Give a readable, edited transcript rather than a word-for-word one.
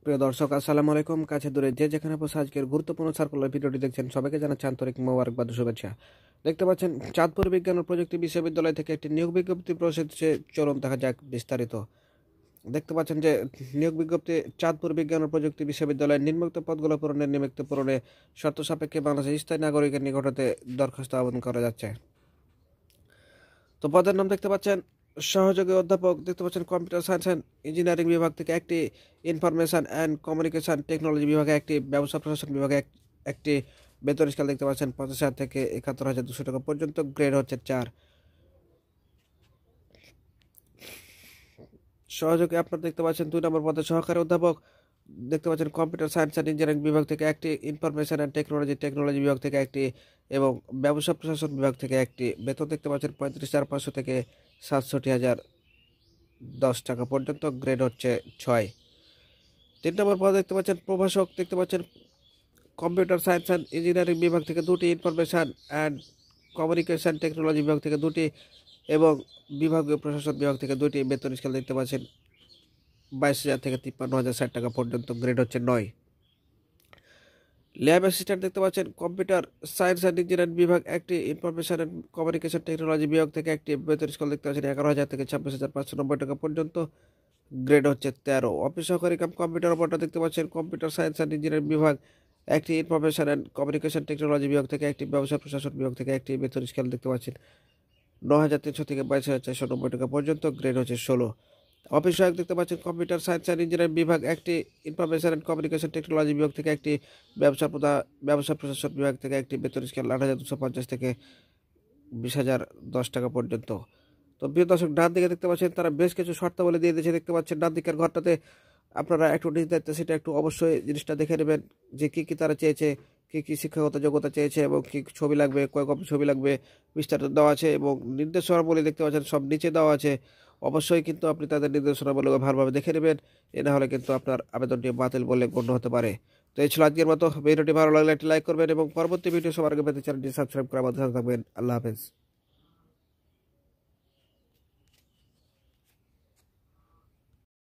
প্রিয় দর্শক, আসসালামু আলাইকুম। কাছে দূরে যে যেখানে বসে আজকের গুরুত্বপূর্ণ সার্কুলার ভিডিওটি দেখছেন, সবাইকে জানাচ্ছি আন্তরিক মোবারকবাদ ও শুভেচ্ছা। দেখতে পাচ্ছেন, চাঁদপুর বিজ্ঞান ও প্রযুক্তি বিশ্ববিদ্যালয় থেকে একটি নিয়োগ বিজ্ঞপ্তি প্রকাশিত। চলুন দেখা যাক বিস্তারিত। দেখতে পাচ্ছেন যে নিয়োগ বিজ্ঞপ্তি চাঁদপুর বিজ্ঞান ও প্রযুক্তি বিশ্ববিদ্যালয়ের নিম্নোক্ত পদগুলো পূরণে শর্ত সাপেক্ষে বাংলাদেশের স্থায়ী নাগরিকের নিকট হতে দরখাস্ত আবেদন করা যাচ্ছে। তো পদের নাম দেখতে পাচ্ছেন সহযোগী অধ্যাপক, দেখতে পাচ্ছেন কম্পিউটার সায়েন্স অ্যান্ড ইঞ্জিনিয়ারিং বিভাগ থেকে একটি, ইনফরমেশন অ্যান্ড কমিউনিকেশন টেকনোলজি বিভাগে একটি, ব্যবসা প্রশাসন বিভাগে একটি। বেতন স্কেল দেখতে পাচ্ছেন 50,000 থেকে 71,200 টাকা পর্যন্ত। গ্রেড হচ্ছে 4। সহযোগী আপনার দেখতে পাচ্ছেন 2 নম্বর পদে সহকারী অধ্যাপক, দেখতে পাচ্ছেন কম্পিউটার সায়েন্স অ্যান্ড ইঞ্জিনিয়ারিং বিভাগ থেকে একটি, ইনফরমেশন অ্যান্ড টেকনোলজি বিভাগ থেকে একটি এবং ব্যবসা প্রশাসন বিভাগ থেকে একটি। বেতন দেখতে পাচ্ছেন 35,500 থেকে 67,010 টাকা পর্যন্ত। গ্রেড হচ্ছে 6। 3 নম্বর পদে দেখতে পাচ্ছেন প্রভাষক, দেখতে পাচ্ছেন কম্পিউটার সায়েন্স অ্যান্ড ইঞ্জিনিয়ারিং বিভাগ থেকে 2টি, ইনফরমেশন অ্যান্ড কমিউনিকেশন টেকনোলজি বিভাগ থেকে 2টি এবং বিভাগীয় প্রশাসন বিভাগ থেকে 2টি। বেতন স্কেল দেখতে পাচ্ছেন 22,000 থেকে 53,060 টাকা পর্যন্ত। গ্রেড হচ্ছে 9। ল্যাব অ্যাসিস্ট্যান্ট দেখতে পাচ্ছেন কম্পিউটার সায়েন্স অ্যান্ড ইঞ্জিনিয়ারিং বিভাগ একটি, ইনফরমেশন অ্যান্ড কমিউনিকেশন টেকনোলজি বিভাগ থেকে একটি। বেতন স্কেল দেখতে পাচ্ছেন 11,000 থেকে 26,590 টাকা পর্যন্ত। গ্রেড হচ্ছে 13। অফিস সহকারী কাম কম্পিউটার অপারেটর দেখতে পাচ্ছেন কম্পিউটার সায়েন্স অ্যান্ড ইঞ্জিনিয়ারিং বিভাগ একটি, ইনফরমেশন অ্যান্ড কমিউনিকেশন টেকনোলজি বিভাগ থেকে একটি, ব্যবসা প্রশাসন বিভাগ থেকে একটি। বেতন স্কেল দেখতে পাচ্ছেন 9,300 থেকে 22,490 টাকা পর্যন্ত। গ্রেড হচ্ছে 16। অফিস সহায়ক দেখতে পাচ্ছেন কম্পিউটার সায়েন্স অ্যান্ড ইঞ্জিনিয়ারিং বিভাগ একটি, ইনফরমেশন অ্যান্ড কমিউনিকেশন টেকনোলজি বিভাগ থেকে একটি, ব্যবসা প্রশাসন বিভাগ থেকে একটি। বেতন স্কেল 8,250 থেকে 20,010 টাকা পর্যন্ত। তো প্রিয় দর্শক, ডান দিকে দেখতে পাচ্ছেন তারা বেশ কিছু শর্তাবলী দিয়ে দিয়েছে। দেখতে পাচ্ছেন ডান দিকের ঘরটাতে আপনারা একটু নিজ দায়িত্বে সেটা একটু অবশ্যই জিনিসটা দেখে নেবেন যে কী কী তারা চেয়েছে, কী কী শিক্ষাগত যোগ্যতা চেয়েছে এবং কী ছবি লাগবে, কয় কপি ছবি লাগবে, বিস্তারিত দেওয়া আছে এবং নির্দেশনাবলী দেখতে পাচ্ছেন সব নিচে দেওয়া আছে। অবশ্যই কিন্তু আপনি তাদের নির্দেশনাবলী ভালোভাবে দেখে নেবেন, এ না হলে কিন্তু আপনার আবেদনটি বাতিল বলে গণ্য হতে পারে। তো এই ছিল আজকের মতো। ভিডিওটি ভালো লাগলে একটি লাইক করবেন এবং পরবর্তী ভিডিও সবার আগে পেতে চ্যানেলটি সাবস্ক্রাইব করে আমাদের সাথে থাকবেন। আল্লাহ হাফেজ।